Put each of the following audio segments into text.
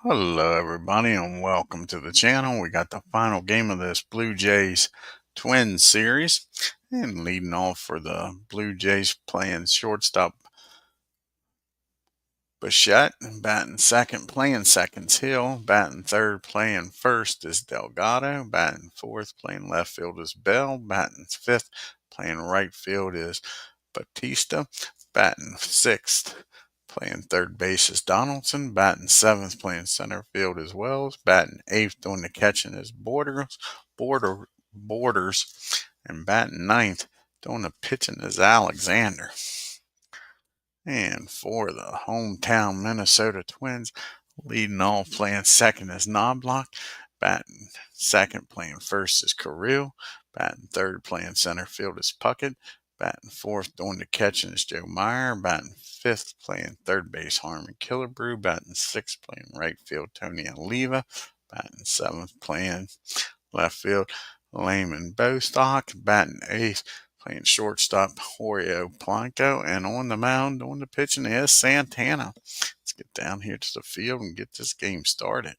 Hello everybody and welcome to the channel. We got the final game of this Blue Jays Twins series, and leading off for the Blue Jays playing shortstop Bichette, batting second playing second's Hill, batting third playing first is Delgado, batting fourth playing left field is Bell, batting fifth playing right field is Batista, batting sixth playing third base is Donaldson, batting seventh playing center field is Wells, batting eighth doing the catching is Borders, and batting ninth doing the pitching is Alexander. And for the hometown Minnesota Twins, leading off playing second is Knobloch, batting second playing first is Carew, batting third playing center field is Puckett, batting fourth doing the catching is Joe Meyer, batting fifth playing third base Harmon Killebrew, batting sixth playing right field Tony Oliva, batting seventh playing left field Layman Bostock, batting eighth playing shortstop Jorge Polanco, and on the mound doing the pitching is Santana. Let's get down here to the field and get this game started.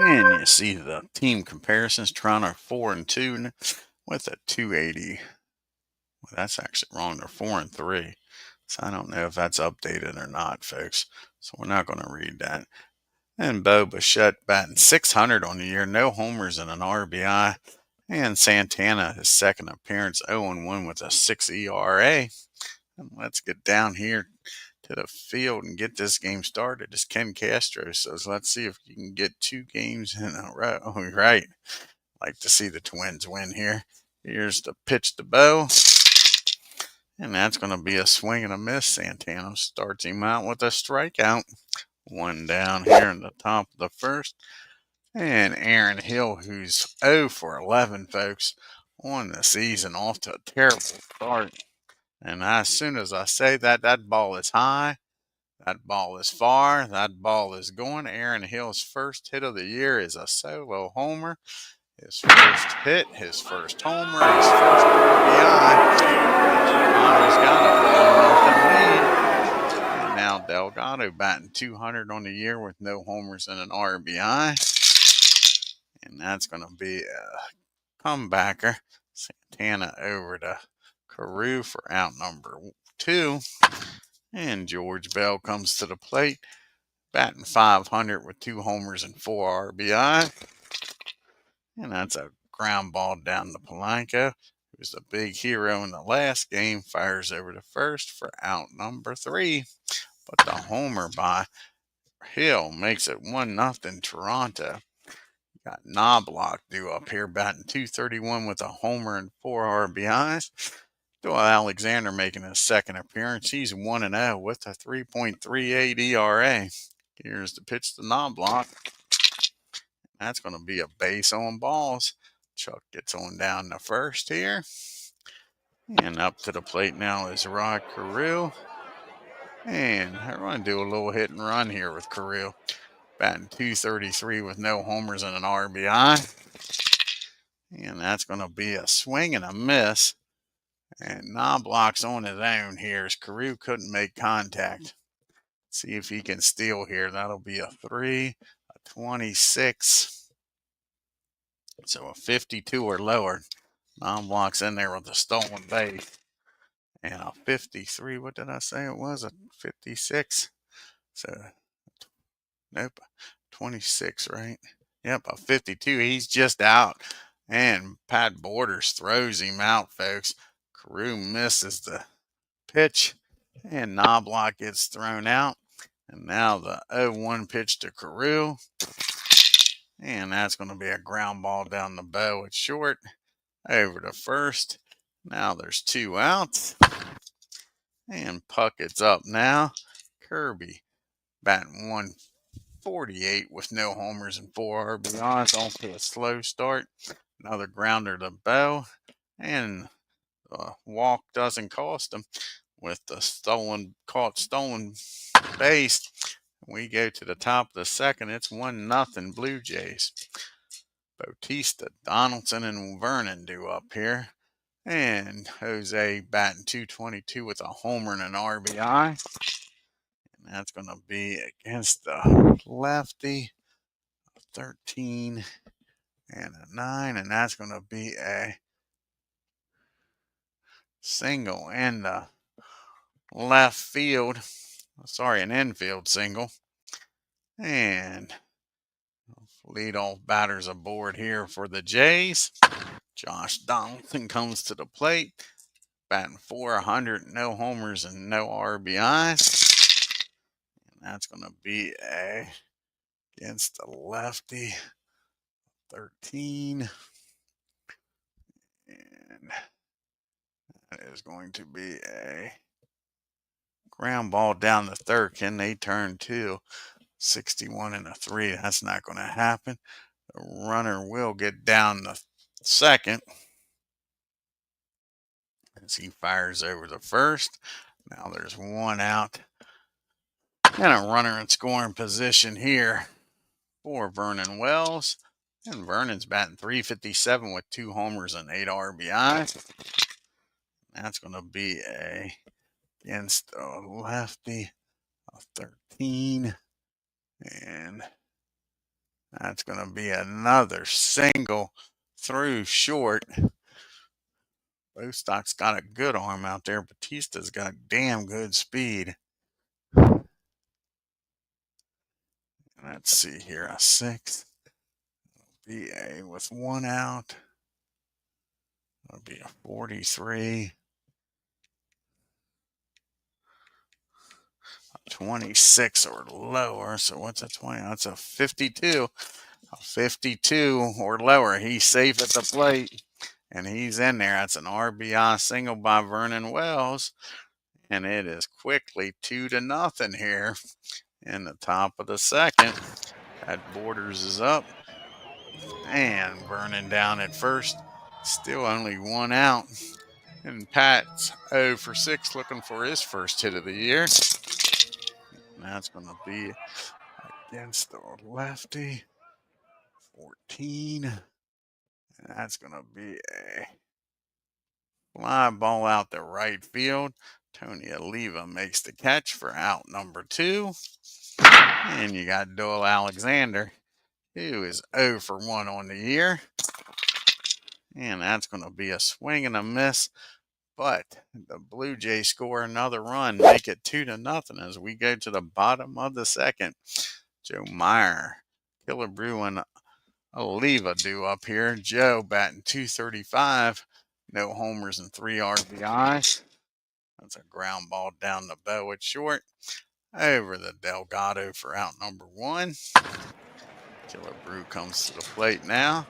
And you see the team comparisons. Toronto 4-2 with a 280. Well, that's actually wrong. They're 4-3. So I don't know if that's updated or not, folks. So we're not going to read that. And Bo Bichette batting .600 on the year, no homers and an RBI. And Santana, his second appearance, 0-1 with a 6 ERA. And let's get down here to the field and get this game started. As Ken Castro says, let's see if you can get 2 games in a row. Oh, right. Like to see the Twins win here. Here's the pitch to Bo. And that's going to be a swing and a miss. Santana starts him out with a strikeout. One down here in the top of the first. And Aaron Hill, who's 0 for 11, folks, on the season, off to a terrible start. And as soon as I say that, that ball is high, that ball is far, that ball is going. Aaron Hill's first hit of the year is a solo homer. His first hit, his first homer, his first RBI. Toronto's got a 1-0 lead. And now Delgado batting .200 on the year with no homers and an RBI. And that's going to be a comebacker. Santana over to Carew for out number 2. And George Bell comes to the plate, batting .500 with 2 homers and 4 RBI. And that's a ground ball down to Polanco, who's the big hero in the last game, fires over to first for out number 3. But the homer by Hill makes it 1-0 Toronto. Got Knobloch due up here, batting .231 with a homer and 4 RBIs. Doyle Alexander making his second appearance. He's 1-0 with a 3.38 ERA. Here's the pitch to Knobloch. That's going to be a base on balls. Chuck gets on down to first here. And up to the plate now is Rod Carew. And we're going to do a little hit and run here with Carew. Batting .233 with no homers and an RBI. And that's going to be a swing and a miss. And Knobloch's on his own here as Carew couldn't make contact. See if he can steal here. That'll be a 3, a 26. So a 52 or lower. Knobloch's in there with a stolen base. And a 53, what did I say it was? A 56. So, nope, 26, right? Yep, a 52. He's just out. And Pat Borders throws him out, folks. Carew misses the pitch. And Knobloch gets thrown out. And now the 0-1 pitch to Carew. And that's going to be a ground ball down the bow at short. Over to first. Now there's 2 outs. And Puckett's up now. Kirby batting 148 with no homers and 4 RBIs. Off to a slow start. Another grounder to Bow. And walk doesn't cost him with the caught stolen base. We go to the top of the second. It's 1-0 Blue Jays. Bautista, Donaldson, and Vernon do up here. And Jose batting 222 with a homer and an RBI. And that's going to be against the lefty. 13 and a 9. And that's going to be a single in the left field. Sorry, an infield single. And leadoff batters aboard here for the Jays. Josh Donaldson comes to the plate, batting .400, no homers and no RBIs. And that's going to be against the lefty, 13. And that is going to be a ground ball down the third. Can they turn to 61 and a 3? That's not going to happen. The runner will get down the second as he fires over the first. Now there's 1 out and a runner in scoring position here for Vernon Wells. And Vernon's batting .357 with 2 homers and 8 RBIs. That's going to be against a lefty, a 13. And that's going to be another single through short. Bostock's got a good arm out there. Batista's got damn good speed. Let's see here, a 6. BA with 1 out. That'll be a 43. 26 or lower. So what's a 20? That's a 52. A 52 or lower. He's safe at the plate. And he's in there. That's an RBI single by Vernon Wells. And it is quickly 2-0 here in the top of the second. That Borders is up. And Vernon down at first. Still only 1 out. And Pat's 0 for 6 looking for his first hit of the year. And that's going to be against the lefty. 14. And that's going to be a fly ball out the right field. Tony Oliva makes the catch for out number 2. And you got Doyle Alexander, who is 0 for 1 on the year. And that's going to be a swing and a miss. But the Blue Jays score another run, make it 2-0 as we go to the bottom of the second. Joe Meyer, Killebrew, and Oliva do up here. Joe batting .235, no homers and 3 RBIs. That's a ground ball down the bow at short. Over the Delgado for out number 1. Killebrew comes to the plate now.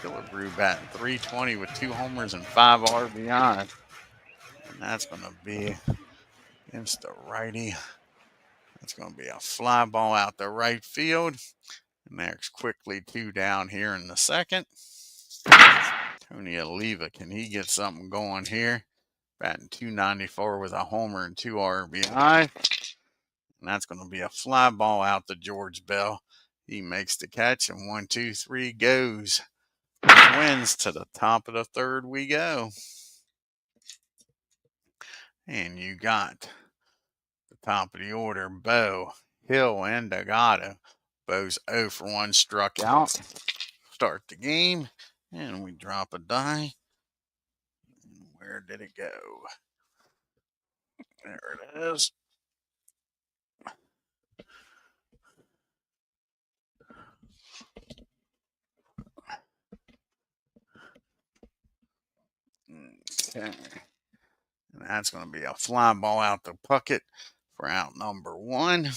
Killebrew batting .320 with 2 homers and 5 RBIs. And that's going to be against the righty. That's going to be a fly ball out the right field. And there's quickly 2 down here in the second. Tony Oliva, can he get something going here? Batting .294 with a homer and 2 RBI. And that's going to be a fly ball out to George Bell. He makes the catch, and 1, 2, 3 goes. Wins to the top of the third we go. And you got the top of the order, Bo, Hill, and Delgado. Bo's 0 for 1 struck out. Start the game, and we drop a die. Where did it go? There it is. Okay. And that's going to be a fly ball out to Puckett for out number 1.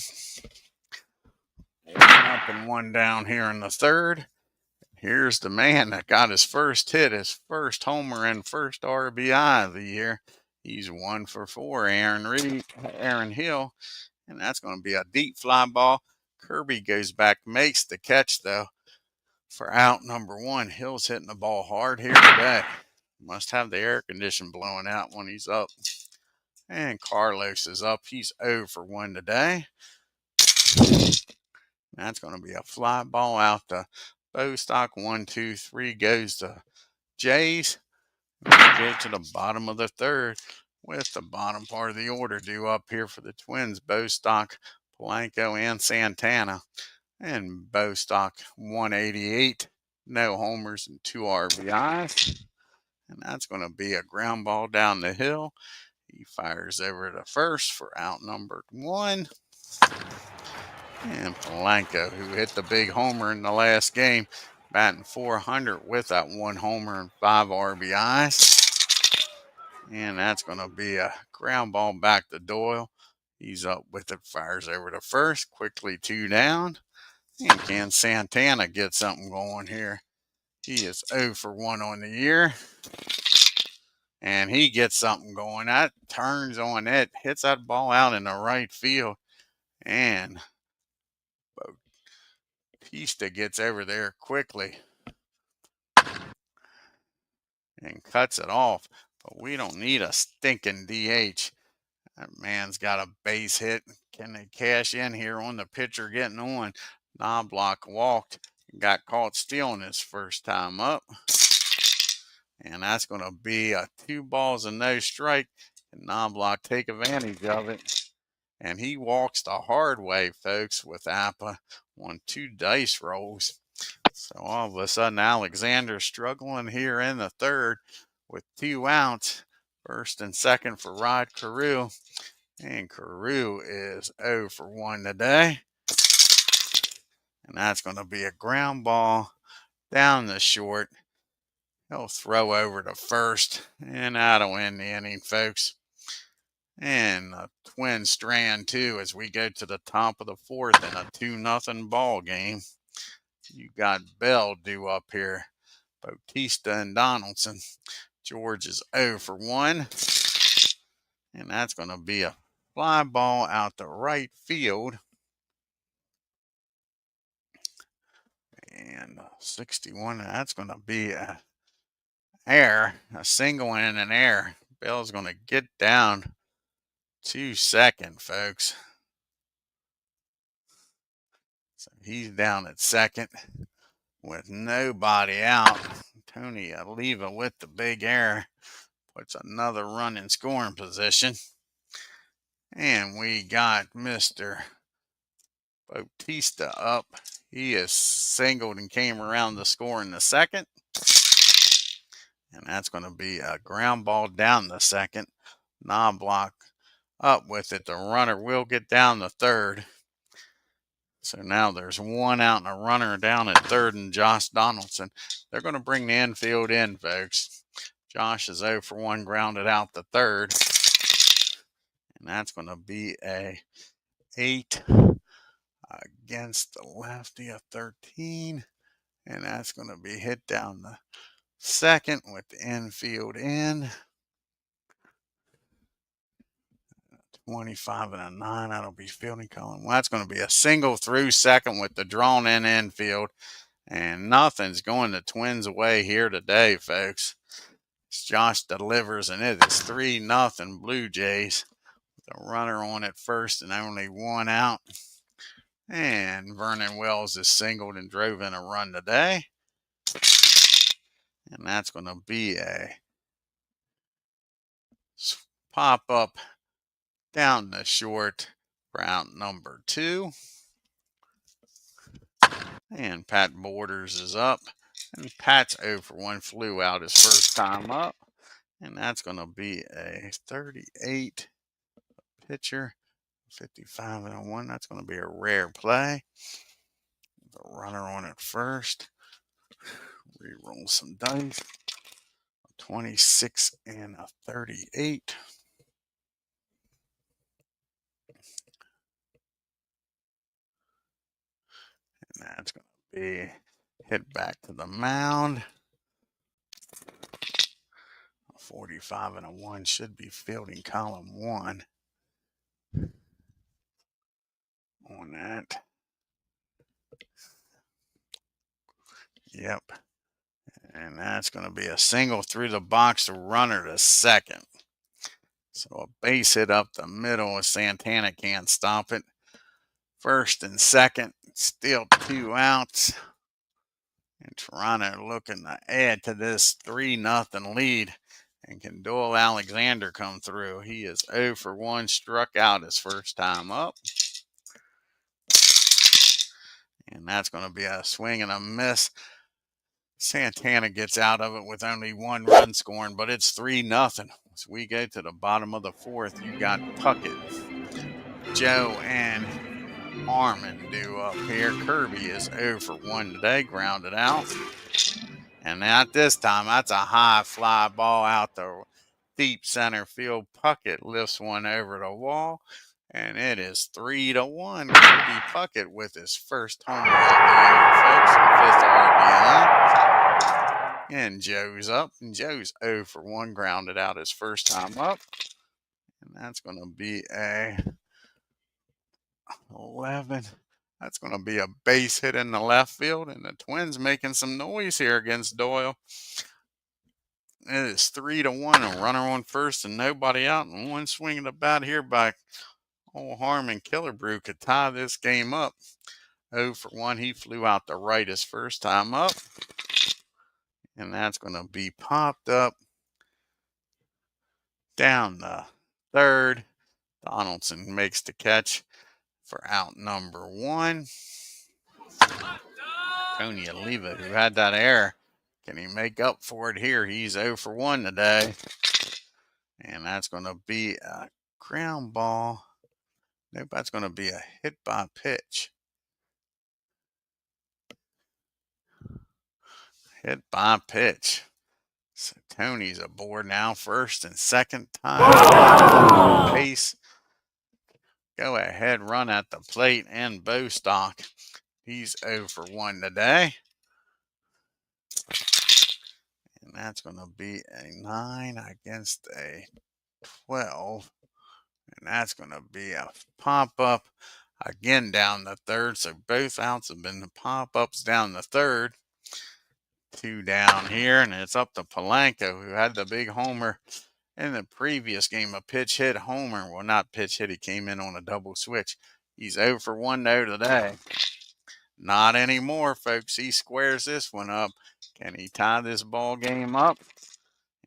Up and 1 down here in the 3rd. Here's the man that got his first hit, his first homer and first RBI of the year. He's 1 for 4, Aaron Hill, and that's going to be a deep fly ball. Kirby goes back, makes the catch though for out number 1. Hill's hitting the ball hard here today. Must have the air condition blowing out when he's up. And Carlos is up. He's 0 for 1 today. That's going to be a fly ball out to Bostock. 1, 2, 3 goes to Jays. We go to the bottom of the 3rd with the bottom part of the order due up here for the Twins. Bostock, Polanco, and Santana. And Bostock 188, no homers and 2 RBIs. And that's going to be a ground ball down the hill. He fires over to first for out number 1. And Polanco, who hit the big homer in the last game, batting .400 with that 1 homer and 5 RBIs. And that's going to be a ground ball back to Doyle. He's up with it, fires over to first, quickly 2 down. And can Santana get something going here? He is 0 for 1 on the year. And he gets something going. That turns on it, hits that ball out in the right field. And Bautista gets over there quickly and cuts it off. But we don't need a stinking DH. That man's got a base hit. Can they cash in here on the pitcher getting on? Knobloch walked and got caught stealing his first time up. And that's going to be a 2 balls and no strike. And Knobloch take advantage of it. And he walks the hard way, folks, with Apba on 2 dice rolls. So all of a sudden, Alexander's struggling here in the 3rd with 2 outs. First and second for Rod Carew. And Carew is 0 for 1 today. And that's going to be a ground ball down the short. He'll throw over to first, and that'll end the inning, folks. And the Twins strand 2 as we go to the top of the 4th in a 2-0 ball game. You got Bell due up here, Bautista and Donaldson. George is 0 for 1. And that's going to be a fly ball out to right field. And 61, that's going to be a single and an error. Bell's going to get down to second, folks. So he's down at second with nobody out. Tony Oliva with the big error puts another run in scoring position. And we got Mr. Bautista up. He is singled and came around to score in the 2nd. And that's going to be a ground ball down the 2nd. Knobloch up with it. The runner will get down the 3rd. So now there's 1 out and a runner down at 3rd and Josh Donaldson. They're going to bring the infield in, folks. Josh is 0 for 1, grounded out the 3rd. And that's going to be a 8 against the lefty, a 13. And that's going to be hit down the 2nd with the infield in. 25 and a 9. That'll be fielding column. Well, that's going to be a single through 2nd with the drawn in infield. And nothing's going the Twins away here today, folks. Josh delivers, and it is 3-0 Blue Jays. With a runner on at first and only 1 out. And Vernon Wells is singled and drove in a run today. And that's going to be a pop up down the short for out number 2. And Pat Borders is up. And Pat's 0 for 1, flew out his first time up. And that's going to be a 38 pitcher. 55 and a 1. That's going to be a rare play. The runner on at first. Reroll some dice. 26 and a 38. That's going to be hit back to the mound. 45 and a 1 should be fielding column 1 on that. Yep. And that's going to be a single through the box to runner to second. So a base hit up the middle. Santana can't stop it. First and second, still 2 outs. And Toronto looking to add to this 3-0 lead. And can Doyle Alexander come through? He is 0 for 1, struck out his first time up. And that's going to be a swing and a miss. Santana gets out of it with only 1 run scoring, but it's 3-0. As we go to the bottom of the 4th, you got Puckett, Joe, and Harmon due up here. Kirby is 0 for 1 today, grounded out. And at this time, that's a high fly ball out the deep center field. Puckett lifts one over the wall, and it is 3-1. Kirby Puckett with his first homer of the year, folks, and 5th RBI. And Joe's up, and Joe's 0 for 1, grounded out his first time up. And that's going to be a 11. That's going to be a base hit in the left field, and the Twins making some noise here against Doyle. It is 3-1, a runner on first and nobody out, and 1 swing of the bat here by old Harmon Killebrew could tie this game up. 0 for 1, he flew out to right his first time up. And that's going to be popped up down the third. Donaldson makes the catch for out number 1. Tony Oliva, who had that error, can he make up for it here? He's 0 for 1 today. And that's going to be a ground ball. Nope, that's going to be a hit by pitch. Hit by pitch. So Tony's aboard now, first and second time. Base. Go ahead, run at the plate, and Bostock. He's 0 for 1 today. And that's going to be a 9 against a 12. And that's going to be a pop-up again down the third. So both outs have been the pop-ups down the third. 2 down here, and it's up to Polanco, who had the big homer in the previous game. A pitch hit homer. Well, not pitch hit. He came in on a double switch. He's 0 for 1 though today. Not anymore, folks. He squares this one up. Can he tie this ball game up?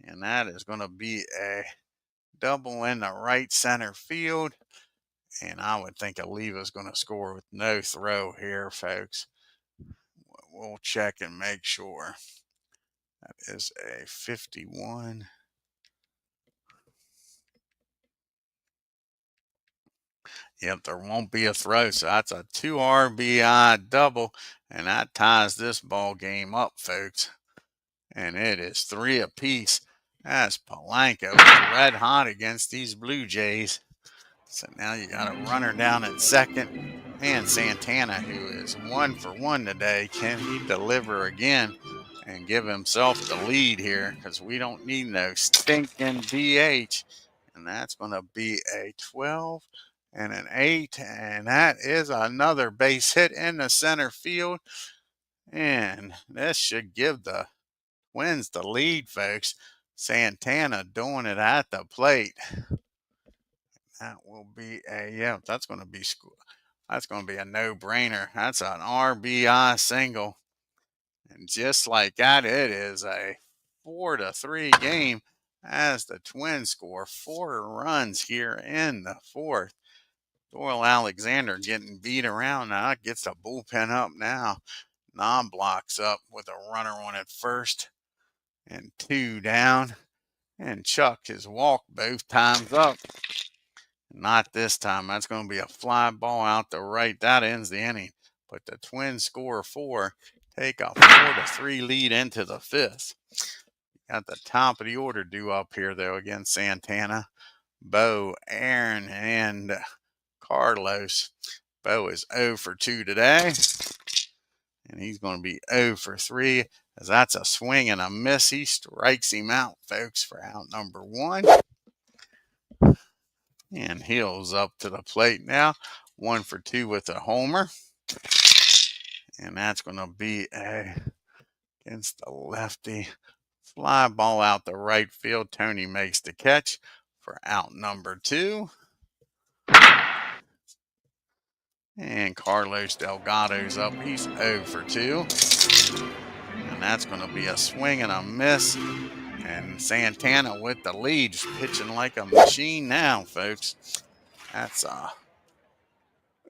And that is going to be a double in the right center field. And I would think Oliva's going to score with no throw here, folks. We'll check and make sure. That is a 51. Yep, there won't be a throw. So that's a 2 RBI double. And that ties this ball game up, folks. And it is 3 apiece. That's Polanco. Red hot against these Blue Jays. So now you got a runner down at second. And Santana, who is 1 for 1 today, can he deliver again and give himself the lead here? Because we don't need no stinking DH. And that's going to be a 12 and an 8. And that is another base hit in the center field. And this should give the Twins the lead, folks. Santana doing it at the plate. That will be that's going to be a no-brainer. That's an RBI single. And just like that, it is a 4-3 game as the Twins score 4 runs here in the 4th. Doyle Alexander getting beat around now. Gets the bullpen up now. Non-blocks up with a runner on at first and 2 down. And Chuck has walked both times up. Not this time. That's going to be a fly ball out the right. That ends the inning. But the Twins score 4. Take a 4-3 lead into the 5th. At the top of the order due up here, though, against Santana. Bo, Aaron, and Carlos. Bo is 0 for 2 today. And he's going to be 0 for 3, as that's a swing and a miss. He strikes him out, folks, for out number 1. And Hill's up to the plate now. 1 for 2 with a homer. And that's going to be against the lefty. Fly ball out the right field. Tony makes the catch for out number 2. And Carlos Delgado's up. He's 0 for 2. And that's going to be a swing and a miss. And Santana with the lead, pitching like a machine now, folks. That's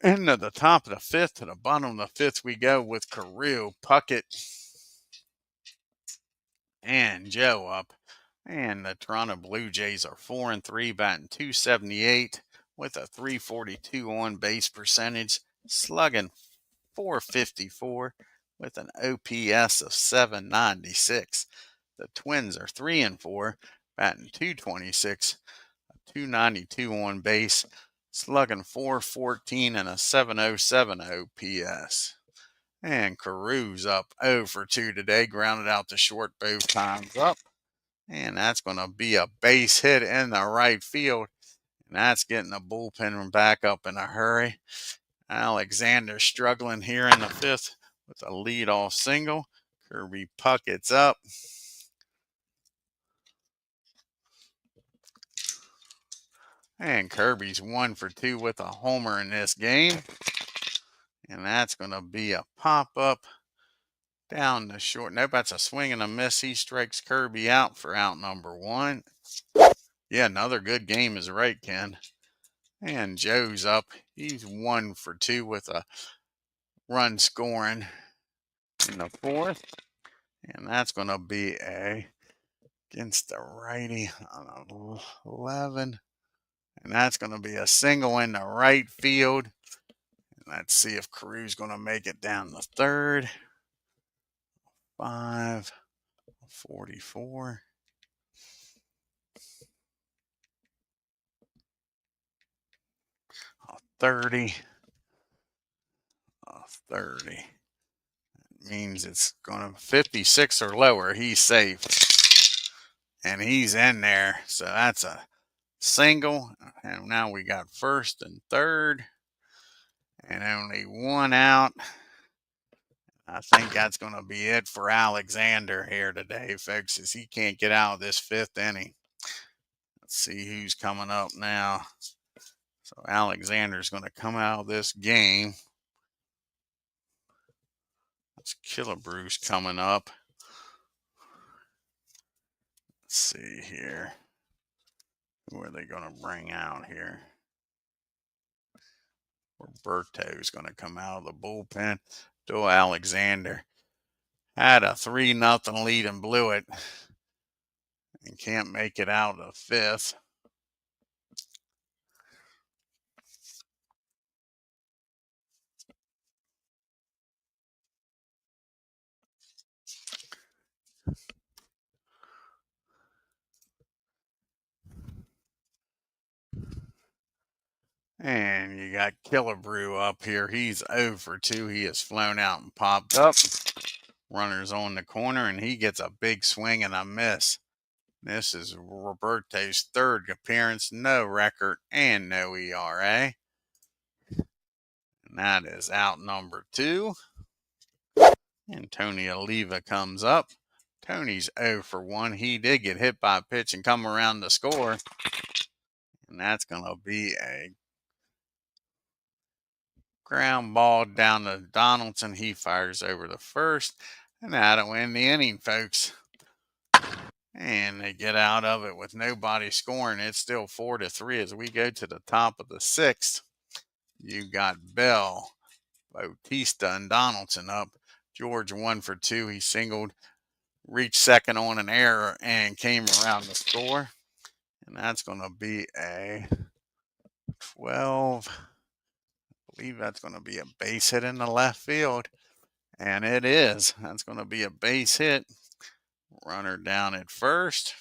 into the top of the 5th. To the bottom of the 5th we go with Carew, Puckett, and Joe up. And the Toronto Blue Jays are 4 and 3, batting .278 with a .342 on base percentage, slugging .454 with an OPS of .796. The Twins are 3 and 4, batting .226, a .292 on base, slugging .414 and a .707 OPS. And Carew's up 0 for 2 today, grounded out to short both times up. And that's going to be a base hit in the right field. And that's getting the bullpen back up in a hurry. Alexander struggling here in the 5th with a leadoff single. Kirby Puckett's up. And Kirby's 1 for 2 with a homer in this game. And that's going to be a pop-up down the short. Nope, that's a swing and a miss. He strikes Kirby out for out number 1. Yeah, another good game is right, Ken. And Joe's up. He's 1 for 2 with a run scoring in the 4th. And that's going to be against the righty on 11. And that's going to be a single in the right field. And let's see if Carew's going to make it down the 3rd. 5, 44. 30. 30. That means it's going to 56 or lower. He's safe. And he's in there. So that's a single. And now we got 1st and 3rd. And only 1 out. I think that's going to be it for Alexander here today, folks, as he can't get out of this 5th inning. Let's see who's coming up now. So Alexander's going to come out of this game. It's Killebrews coming up. Let's see here. Who are they going to bring out here? Roberto's going to come out of the bullpen. Doyle Alexander had a 3-0 lead and blew it. And can't make it out of the 5th. And you got Killebrew up here. He's 0 for 2. He has flown out and popped up. Runners on the corner, and he gets a big swing and a miss. This is Roberto's 3rd appearance, no record, and no ERA. And that is out number 2. And Tony Oliva comes up. Tony's 0 for 1. He did get hit by a pitch and come around to score. And that's going to be a ground ball down to Donaldson. He fires over the 1st. And that'll end the inning, folks. And they get out of it with nobody scoring. It's still 4-3 as we go to the top of the 6th. You got Bell, Bautista, and Donaldson up. George 1 for 2. He singled, reached 2nd on an error, and came around to score. And that's going to be a 12. I believe that's going to be a base hit in the left field. And it is. That's going to be a base hit. Runner down at 1st.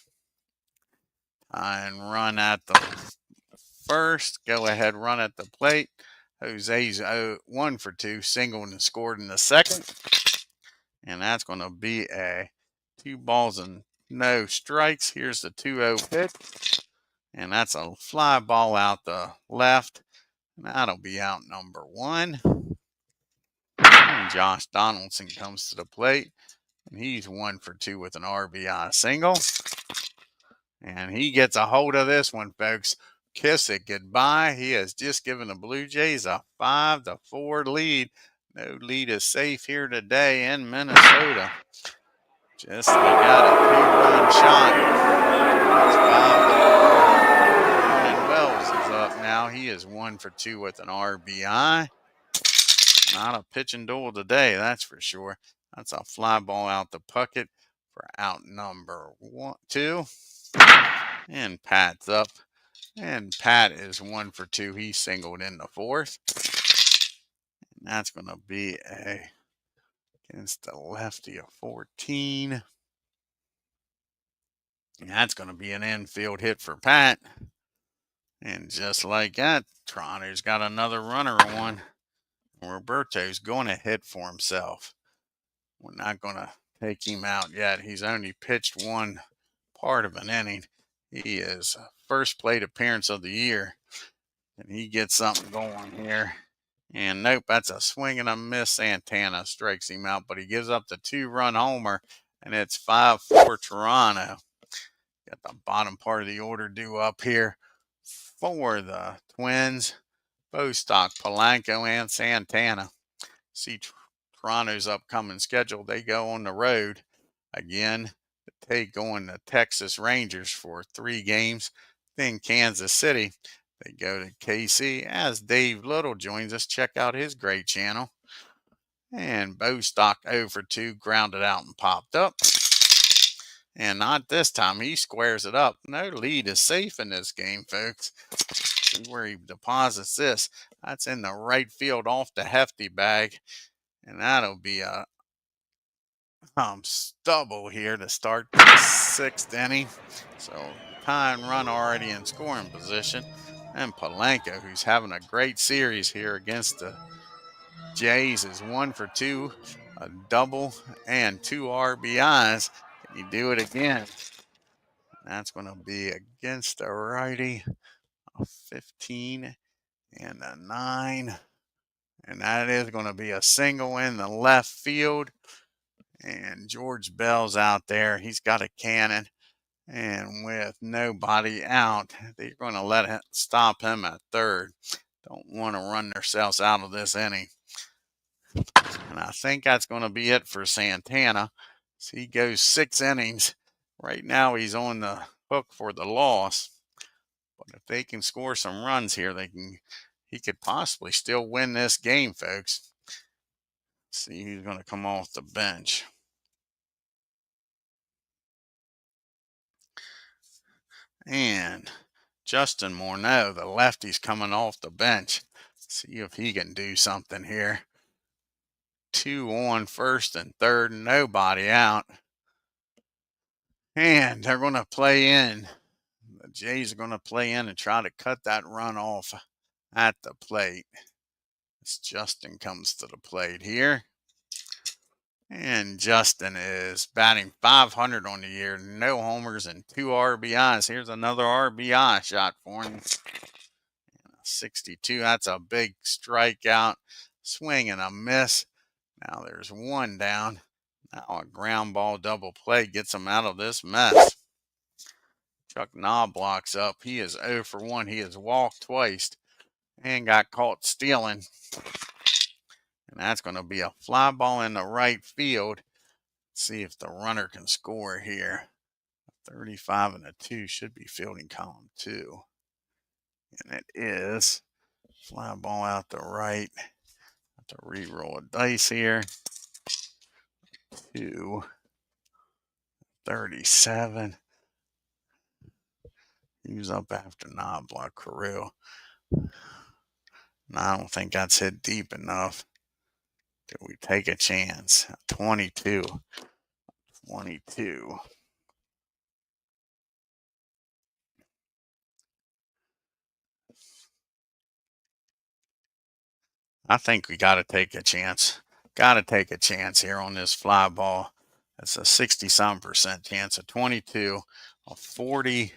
And run at the 1st. Go ahead, run at the plate. Jose's 1 for 2. Singled and scored in the 2nd. And that's going to be a 2 balls and no strikes. Here's the 2-0 pitch. And that's a fly ball out the left. And that'll be out number 1. And Josh Donaldson comes to the plate. And he's 1 for 2 with an RBI single. And he gets a hold of this one, folks. Kiss it goodbye. He has just given the Blue Jays a 5-4 lead. No lead is safe here today in Minnesota. Just they got a 2-run shot. It's 5-4. Ryan Wells is up now. He is 1 for 2 with an RBI. Not a pitching duel today, that's for sure. That's a fly ball out the pocket for out number 2. And Pat's up. And Pat is 1 for 2. He singled in the 4th. And that's going to be against the lefty of 14. And that's going to be an infield hit for Pat. And just like that, Toronto's got another runner on. Roberto's going to hit for himself. We're not going to take him out yet. He's only pitched 1 part of an inning. He is first plate appearance of the year. And he gets something going here. And nope, that's a swing and a miss. Santana strikes him out, but he gives up the 2-run homer, and it's 5-4 Toronto. Got the bottom part of the order due up here for the Twins. Bostock, Polanco, and Santana. See Toronto's upcoming schedule. They go on the road again. They go on the Texas Rangers for 3 games. Then Kansas City. They go to KC as Dave Little joins us. Check out his great channel. And Bostock 0 for 2, grounded out and popped up. And not this time. He squares it up. No lead is safe in this game, folks. See where he deposits this. That's in the right field off the hefty bag. And that'll be a stubble here to start the 6th inning. So tying run already in scoring position. And Polanco, who's having a great series here against the Jays, is 1 for 2, a double and 2 RBIs. Can he do it again? That's going to be against the righty, a 15 and a 9. And that is going to be a single in the left field. And George Bell's out there. He's got a cannon. And with nobody out, they're going to let it stop him at 3rd. Don't want to run themselves out of this inning. And I think that's going to be it for Santana. So he goes 6 innings. Right now he's on the hook for the loss. But if they can score some runs here, he could possibly still win this game, folks. See who's going to come off the bench. And Justin Morneau, the lefty's coming off the bench. See if he can do something here. 2 on 1st and 3rd, nobody out. And they're going to play in. The Jays are going to play in and try to cut that run off at the plate. As Justin comes to the plate here. And Justin is batting .500 on the year. No homers and 2 RBIs. Here's another RBI shot for him. 62. That's a big strikeout. Swing and a miss. Now there's 1 down. Now a ground ball double play gets him out of this mess. Chuck Knobloch's up. He is 0 for 1. He has walked twice and got caught stealing. And that's going to be a fly ball in the right field. Let's see if the runner can score here. 35 and a 2 should be fielding column 2. And it is. Fly ball out the right. Have to re-roll a dice here. 2. 37. He's up after Knobloch, Carrillo. And I don't think that's hit deep enough. Did we take a chance? 22. 22. I think we got to take a chance. Got to take a chance here on this fly ball. That's a 60-some% chance. A 22, a 44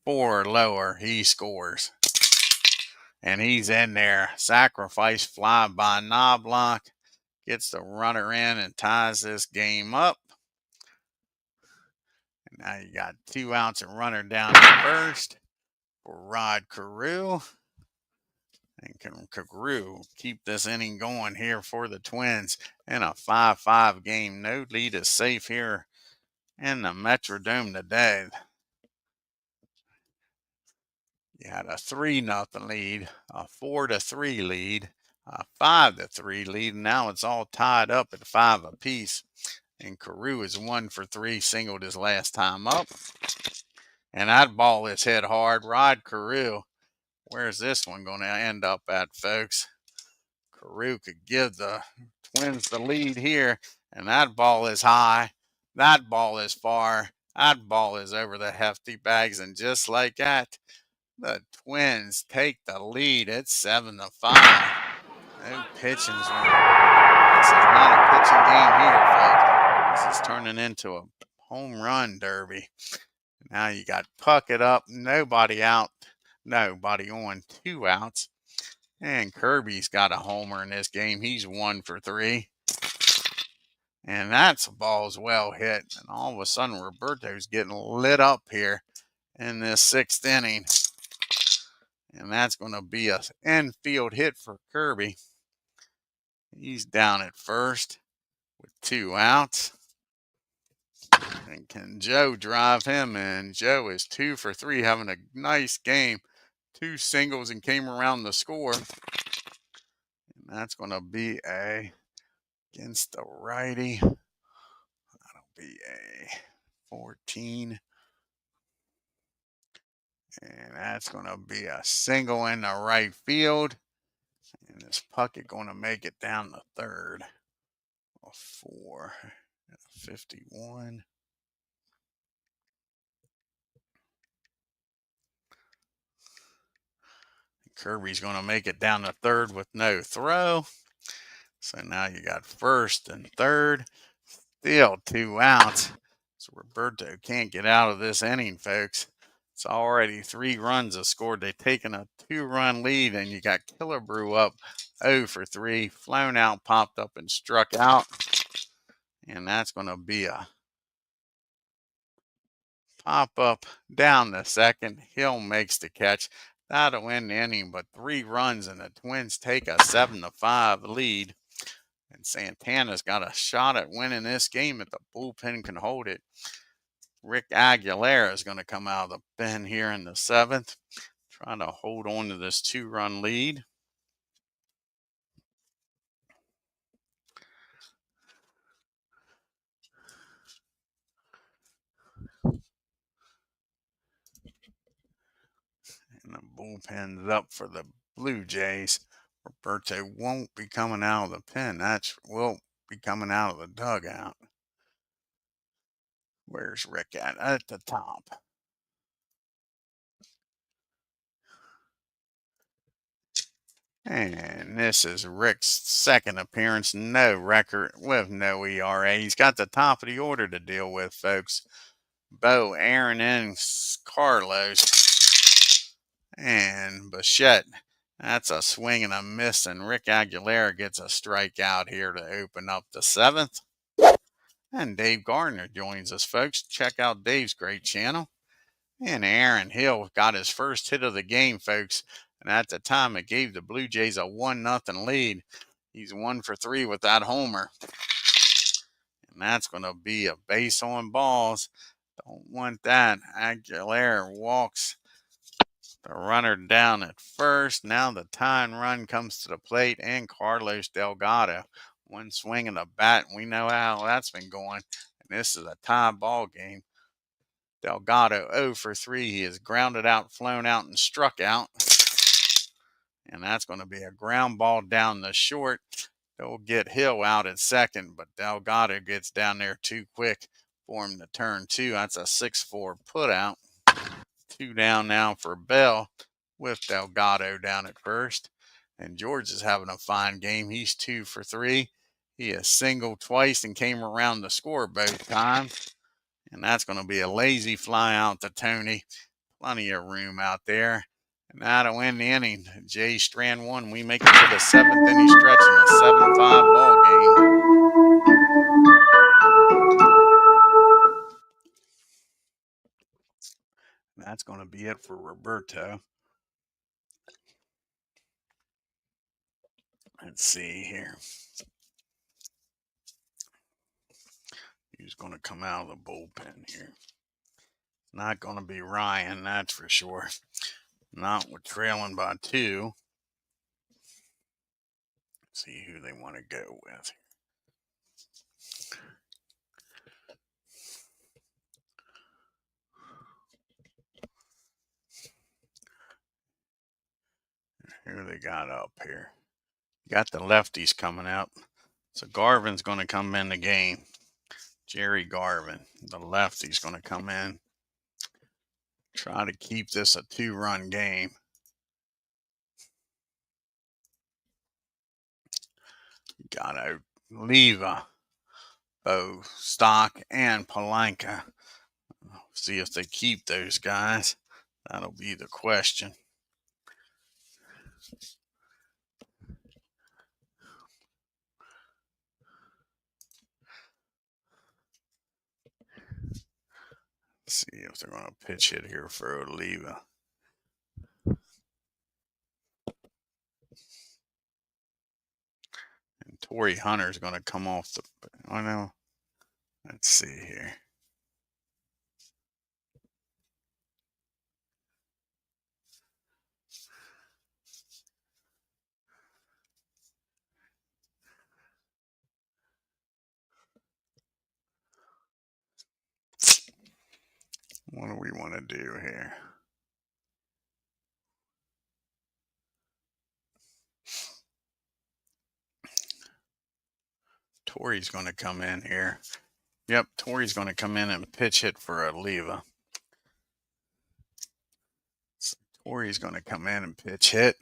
or lower, he scores. And he's in there. Sacrifice fly by Knobloch. Gets the runner in and ties this game up. And now you got 2 outs and runner down at first for Rod Carew. And can Carew keep this inning going here for the Twins in a 5-5 game? No lead is safe here in the Metrodome today. You had a 3-0 lead, a 4-3 lead, a 5-3 lead, and now it's all tied up at 5 apiece. And Carew is 1 for 3, singled his last time up. And that ball is hit hard. Rod Carew, where's this one going to end up at, folks? Carew could give the Twins the lead here, and that ball is high. That ball is far. That ball is over the hefty bags, and just like that, the Twins take the lead. It's 7-5. No pitching. This is not a pitching game here, folks. This is turning into a home run derby. Now you got Puckett up, nobody out, nobody on, 2 outs. And Kirby's got a homer in this game. He's 1 for 3. And that's a ball's well hit. And all of a sudden, Roberto's getting lit up here in this 6th inning. And that's going to be an infield hit for Kirby. He's down at first with 2 outs. And can Joe drive him in? Joe is 2 for 3, having a nice game. 2 singles and came around the score. And that's going to be against the righty. That'll be a 14. And that's going to be a single in the right field. And this Puckett going to make it down the 3rd. A 4. 51. Kirby's going to make it down the 3rd with no throw. So now you got 1st and 3rd. Still 2 outs. So Roberto can't get out of this inning, folks. It's already 3 runs have scored. They've taken a 2-run lead, and you got Killebrew up 0 for 3. Flown out, popped up, and struck out. And that's going to be a pop up down the 2nd. Hill makes the catch. That'll end the inning, but 3 runs, and the Twins take a 7-5 lead. And Santana's got a shot at winning this game if the bullpen can hold it. Rick Aguilera is going to come out of the pen here in the 7th, trying to hold on to this 2-run lead. And the bullpen's up for the Blue Jays. Roberto won't be coming out of the pen. That will be coming out of the dugout. Where's Rick at? At the top. And this is Rick's 2nd appearance. No record with no ERA. He's got the top of the order to deal with, folks. Bo, Aaron, and Carlos. And Bichette. That's a swing and a miss. And Rick Aguilera gets a strikeout here to open up the 7th. And Dave Gardner joins us, folks. Check out Dave's great channel. And Aaron Hill got his first hit of the game, folks. And at the time, it gave the Blue Jays a 1-0 lead. He's 1 for 3 with that homer. And that's going to be a base on balls. Don't want that. Aguilera walks the runner down at first. Now the tying run comes to the plate, and Carlos Delgado. 1 swing and a bat. We know how that's been going. And this is a tie ball game. Delgado 0 for 3. He is grounded out, flown out, and struck out. And that's going to be a ground ball down the short. They'll get Hill out at 2nd, but Delgado gets down there too quick for him to turn 2. That's a 6-4 put out. 2 down now for Bell with Delgado down at first. And George is having a fine game. He's 2 for 3. He has singled twice and came around to score both times. And that's going to be a lazy fly out to Tony. Plenty of room out there. And that'll win the inning. Jay Strand 1. We make it to the 7th inning stretch in a 7-5 ball game. That's going to be it for Roberto. Let's see here. Who's going to come out of the bullpen here? Not going to be Ryan, that's for sure. Not with trailing by 2. See who they want to go with. Who they got up here? Got the lefties coming out. So Garvin's going to come in the game. Jerry Garvin, the lefty's going to come in. Try to keep this a 2-run game. Got Oliva, Bo, Stock, and Palanca. See if they keep those guys. That'll be the question. See if they're going to pitch hit here for Oliva. And Torrey Hunter's going to come off the. I know. Let's see here. What do we want to do here? Torrey's going to come in here. Yep, Torrey's going to come in and pitch hit for Oliva. So Torrey's going to come in and pitch hit.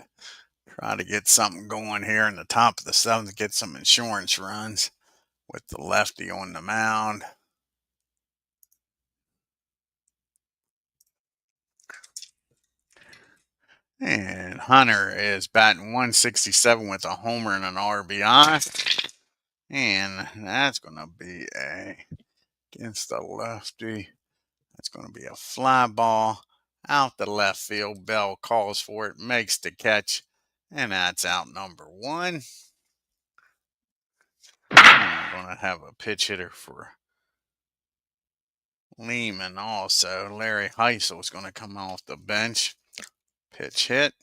Try to get something going here in the top of the 7th, get some insurance runs with the lefty on the mound. And Hunter is batting 167 with a homer and an RBI. And that's going to be against the lefty. That's going to be a fly ball out the left field. Bell calls for it, makes the catch, and that's out number 1. I'm going to have a pitch hitter for Lehman also. Larry Heisel is going to come off the bench. Pitch hit.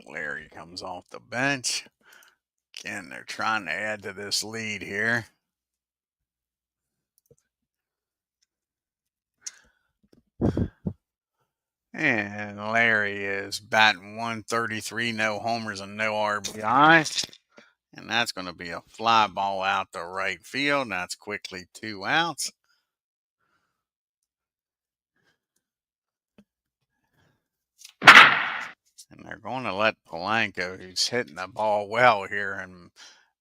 Larry comes off the bench. Again, they're trying to add to this lead here. And Larry is batting 133, no homers and no RBIs. And that's going to be a fly ball out to right field. That's quickly 2 outs. And they're going to let Polanco, who's hitting the ball well here in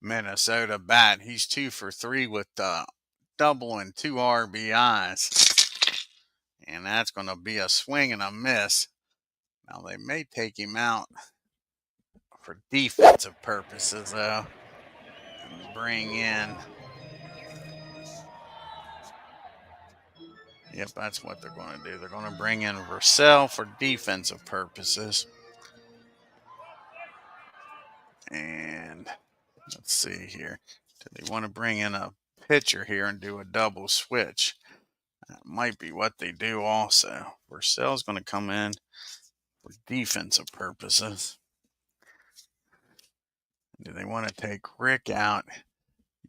Minnesota, bat. He's 2 for 3 with double and 2 RBIs. And that's going to be a swing and a miss. Now, they may take him out for defensive purposes, though, and bring in. Yep, that's what they're going to do. They're going to bring in Vercel for defensive purposes. And let's see here. Do they want to bring in a pitcher here and do a double switch? That might be what they do also. Vercel's going to come in for defensive purposes. Do they want to take Rick out?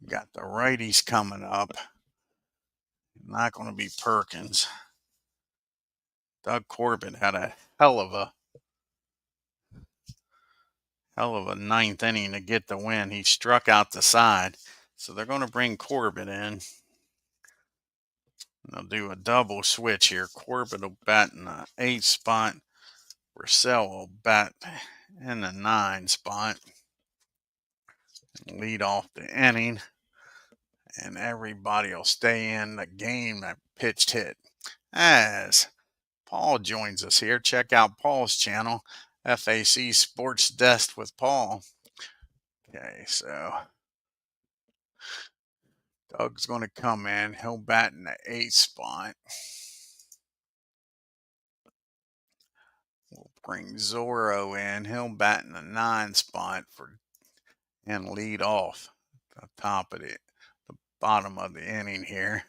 You got the righties coming up. Not going to be Perkins. Doug Corbett had a hell of a 9th inning to get the win. He struck out the side. So they're going to bring Corbett in. I'll do a double switch here. Corbett will bat in the 8 spot. Purcell will bat in the 9 spot. Lead off the inning. And everybody will stay in the game that pitched hit. As Paul joins us here, check out Paul's channel, FAC Sports Desk with Paul. Okay, so Doug's going to come in. He'll bat in the 8 spot. We'll bring Zorro in. He'll bat in the 9 spot and lead off the top of the bottom of the inning here.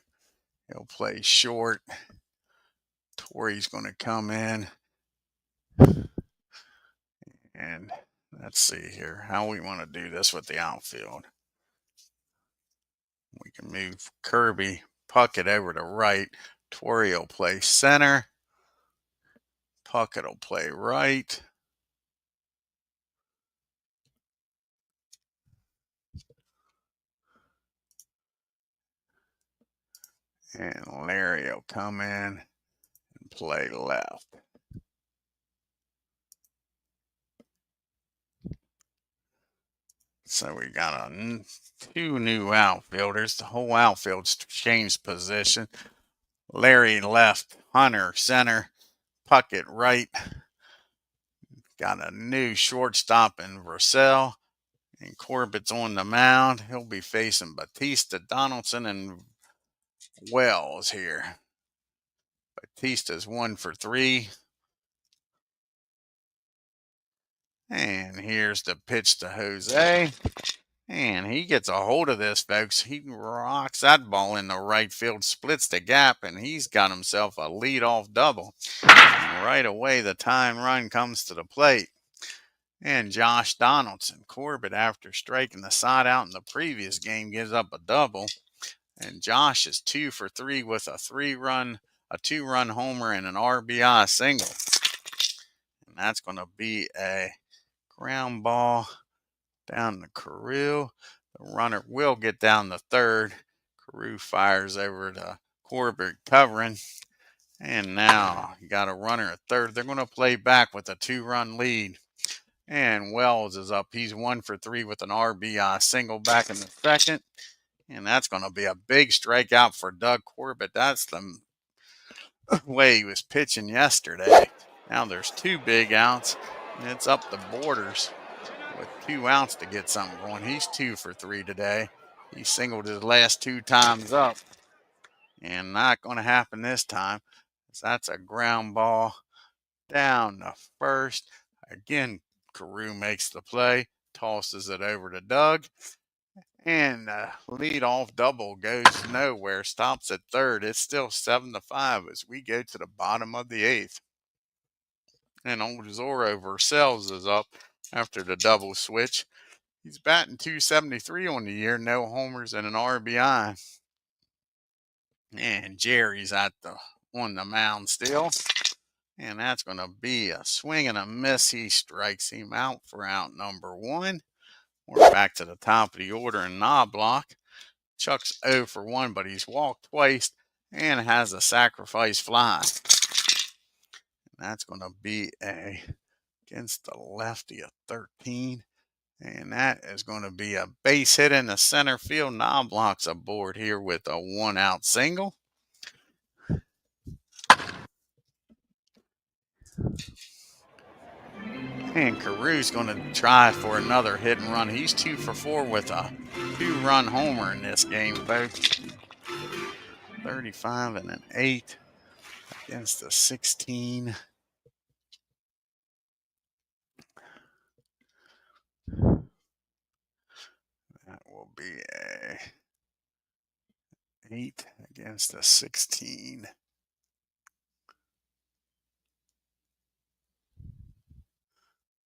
He'll play short. Tori's going to come in. And let's see here how we want to do this with the outfield. We can move Kirby Puckett over to right. Tori will play center. Puckett will play right. And Larry will come in and play left. So we got 2 new outfielders. The whole outfield's changed position. Larry left, Hunter center, Puckett right. Got a new shortstop in Purcell. And Corbett's on the mound. He'll be facing Batista, Donaldson, and Wells here. Batista's 1 for 3. And here's the pitch to Jose. And he gets a hold of this, folks. He rocks that ball in the right field, splits the gap, and he's got himself a leadoff double. And right away, the tying run comes to the plate. And Josh Donaldson, Corbett, after striking the side out in the previous game, gives up a double. And Josh is 2 for 3 with a 2-run homer and an RBI single. And that's going to be a ground ball down to Carew. The runner will get down to third. Carew fires over to Corbett covering. And now you got a runner at third. They're going to play back with a 2-run lead. And Wells is up. He's 1 for 3 with an RBI single back in the second. And that's going to be a big strikeout for Doug Corbett. That's the way he was pitching yesterday. Now there's 2 big outs. And it's up the Borders with 2 outs to get something going. He's 2 for 3 today. He singled his last 2 times up. And not going to happen this time. So that's a ground ball down to first. Again, Carew makes the play, tosses it over to Doug. And the leadoff double goes nowhere, stops at third. It's still 7-5 as we go to the bottom of the 8th. And old Zorro Versells is up after the double switch. He's batting .273 on the year, no homers and an RBI. And Jerry's on the mound still. And that's going to be a swing and a miss. He strikes him out for out number 1. We're back to the top of the order in Knobloch. Chuck's 0 for 1, but he's walked twice and has a sacrifice fly. And that's going to be against the lefty of 13. And that is going to be a base hit in the center field. Knobloch's aboard here with a 1-out single. And Carew's going to try for another hit and run. He's 2 for 4 with a 2-run homer in this game, folks. 35 and an 8 against the 16. That will be a 8 against a 16.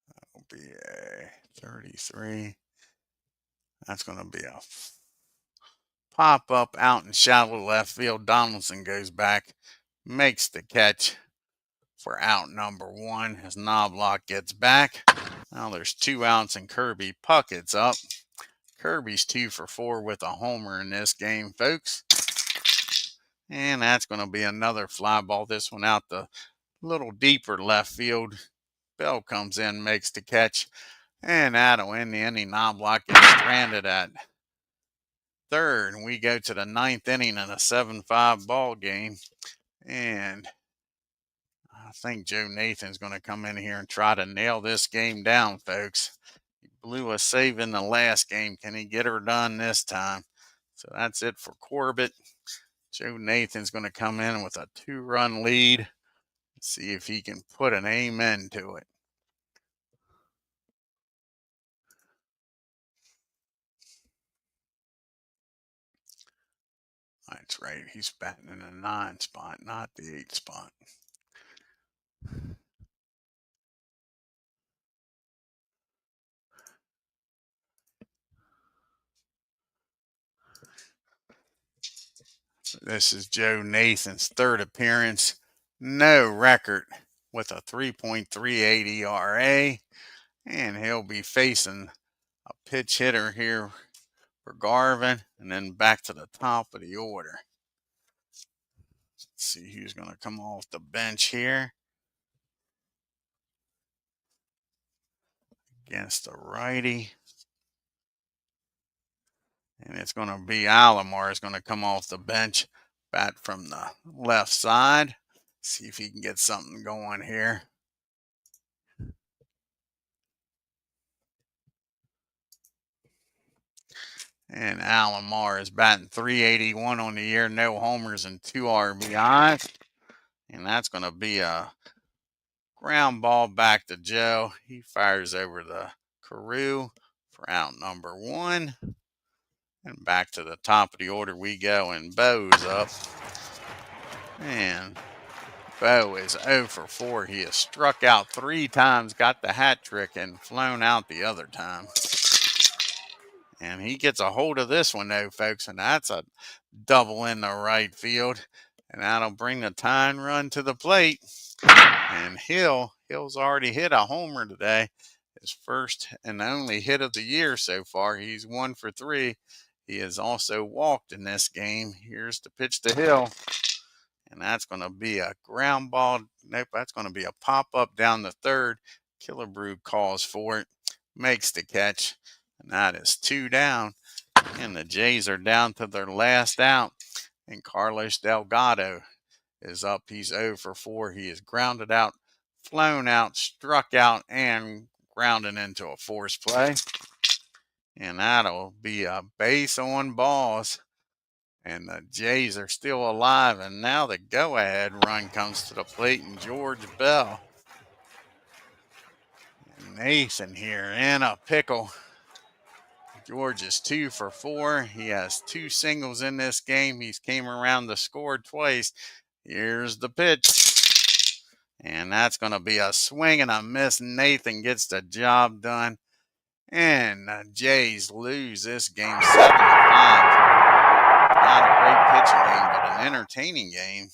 That will be a 33. That's going to be a pop up out in shallow left field. Donaldson goes back, makes the catch for out number 1 as Knobloch gets back. Now there's 2 outs and Kirby Puckett's up. Kirby's 2 for 4 with a homer in this game, folks. And that's going to be another fly ball. This one out the little deeper left field. Bell comes in, makes the catch. And that'll end the inning. Knobloch gets stranded at third. And we go to the ninth inning in a 7-5 ball game. And I think Joe Nathan's going to come in here and try to nail this game down, folks. He blew a save in the last game. Can he get her done this time? So that's it for Corbett. Joe Nathan's going to come in with a 2-run lead. See if he can put an amen to it. That's right. He's batting in the 9 spot, not the 8 spot. This is Joe Nathan's third appearance. No record with a 3.38 ERA. And he'll be facing a pitch hitter here for Garvin. And then back to the top of the order. Let's see who's going to come off the bench here. Against the righty. And it's going to be Alomar is going to come off the bench, bat from the left side. See if he can get something going here. And Alomar is batting .381 on the year, no homers and 2 RBIs. And that's going to be a ground ball back to Joe. He fires over the Carew for out number 1. And back to the top of the order we go, and Bo's up. And Bo is 0 for 4. He has struck out 3 times, got the hat trick, and flown out the other time. And he gets a hold of this one, though, folks, and that's a double in the right field. And that'll bring the tying run to the plate. And Hill's already hit a homer today. His first and only hit of the year so far. He's 1 for 3. He has also walked in this game. Here's the pitch to Hill. And that's going to be a ground ball. Nope, that's going to be a pop-up down the third. Killebrew calls for it. Makes the catch. And that is 2 down. And the Jays are down to their last out. And Carlos Delgado is up. He's 0 for 4. He is grounded out, flown out, struck out, and grounded into a force play. And that'll be a base on balls. And the Jays are still alive. And now the go-ahead run comes to the plate, and George Bell. And Nathan here in a pickle. George is 2 for 4. He has 2 singles in this game. He's came around to score twice. Here's the pitch. And that's going to be a swing and a miss. Nathan gets the job done. And the Jays lose this game 7-5. Not a great pitching game, but an entertaining game.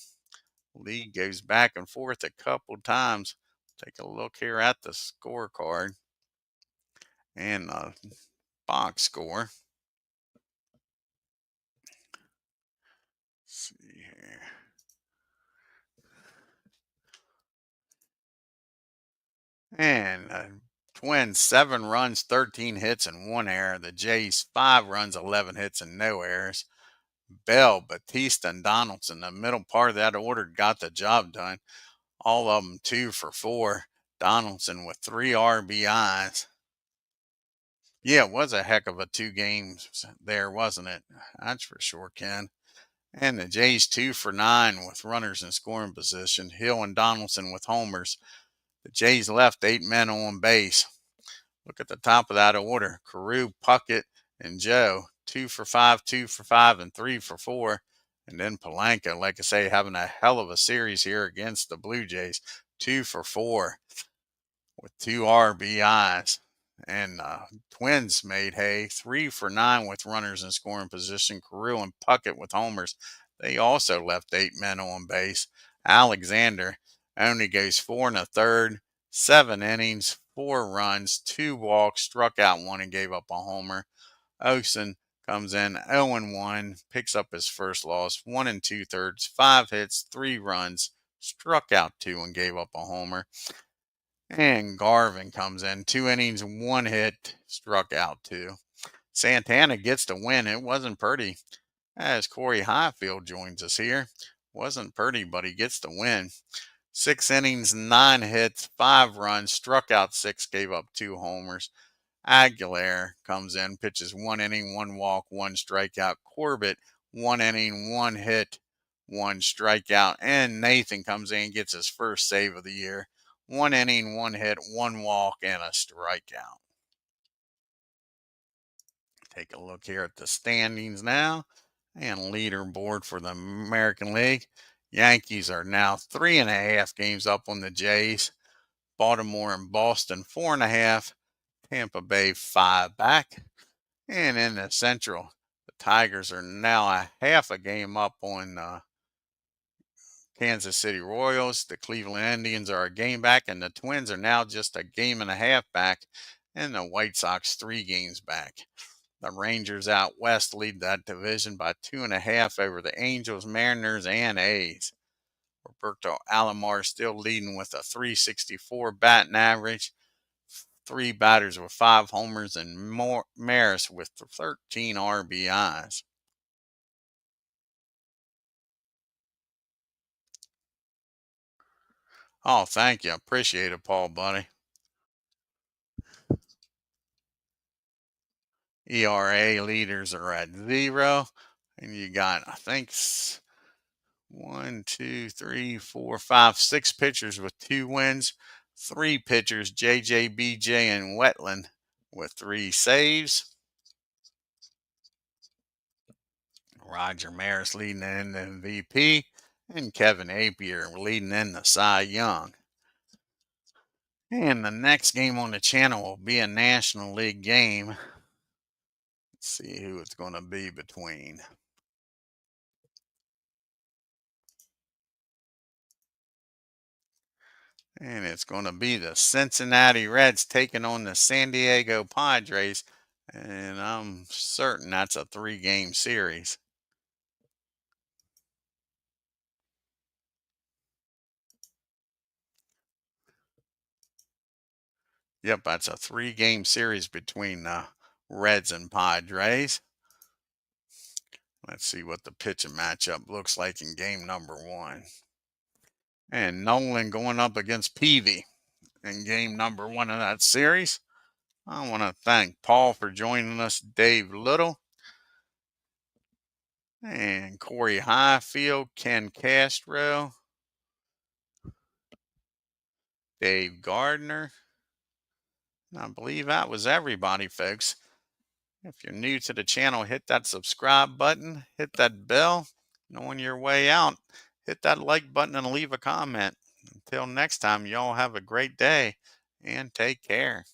League goes back and forth a couple times. Take a look here at the scorecard and the box score. Let's see here. And Twins 7 runs, 13 hits, and 1 error. The Jays 5 runs, 11 hits, and no errors. Bell, Batista, and Donaldson, the middle part of that order, got the job done. All of them 2 for 4. Donaldson with 3 RBIs. Yeah, it was a heck of a 2 games there, wasn't it? That's for sure, Ken. And the Jays 2 for 9 with runners in scoring position. Hill and Donaldson with homers. The Jays left 8 men on base. Look at the top of that order. Carew, Puckett, and Joe. 2 for 5, 2 for 5, and 3 for 4. And then Polanco, like I say, having a hell of a series here against the Blue Jays. 2 for 4 with 2 RBIs. And Twins made hay. 3 for 9 with runners in scoring position. Carew and Puckett with homers. They also left 8 men on base. Alexander only goes 4 1/3, 7 innings, 4 runs, 2 walks, struck out 1, and gave up a homer. Osen comes in 0-1, picks up his first loss, 1 2/3, 5 hits, 3 runs, struck out 2 and gave up a homer. And Garvin comes in 2 innings, 1 hit, struck out 2. Santana gets the win. It wasn't pretty. As Corey Highfield joins us here. Wasn't pretty, but he gets the win. 6 innings, 9 hits, 5 runs, struck out 6, gave up 2 homers. Aguilar comes in, pitches 1 inning, 1 walk, 1 strikeout. Corbett, 1 inning, 1 hit, 1 strikeout. And Nathan comes in and gets his first save of the year. 1 inning, 1 hit, 1 walk, and a strikeout. Take a look here at the standings now and leaderboard for the American League. Yankees are now 3.5 games up on the Jays. Baltimore and Boston 4.5. Tampa Bay 5 back. And in the Central, the Tigers are now a half a game up on Kansas City Royals. The Cleveland Indians are a game back, and the Twins are now just a game and a half back, and the White Sox 3 games back. The Rangers out west lead that division by 2.5 over the Angels, Mariners, and A's. Roberto Alomar still leading with a .364 batting average. 3 batters with 5 homers, and Maris with 13 RBIs. Oh, thank you. Appreciate it, Paul, buddy. ERA leaders are at 0. And you got, I think, 1, 2, 3, 4, 5, 6 pitchers with 2 wins. 3 pitchers, JJ, BJ, and Wetland, with 3 saves. Roger Maris leading in the MVP, and Kevin Apier leading in the Cy Young. And the next game on the channel will be a National League game. Let's see who it's going to be between. And it's going to be the Cincinnati Reds taking on the San Diego Padres. And I'm certain that's a 3-game series. Yep, that's a 3-game series between the Reds and Padres. Let's see what the pitching matchup looks like in game number 1. And Nolan going up against Peavy in game number 1 of that series. I want to thank Paul for joining us, Dave Little, and Corey Highfield, Ken Castro, Dave Gardner. And I believe that was everybody, folks. If you're new to the channel, hit that subscribe button, hit that bell, and on your way out, hit that like button and leave a comment. Until next time, y'all have a great day and take care.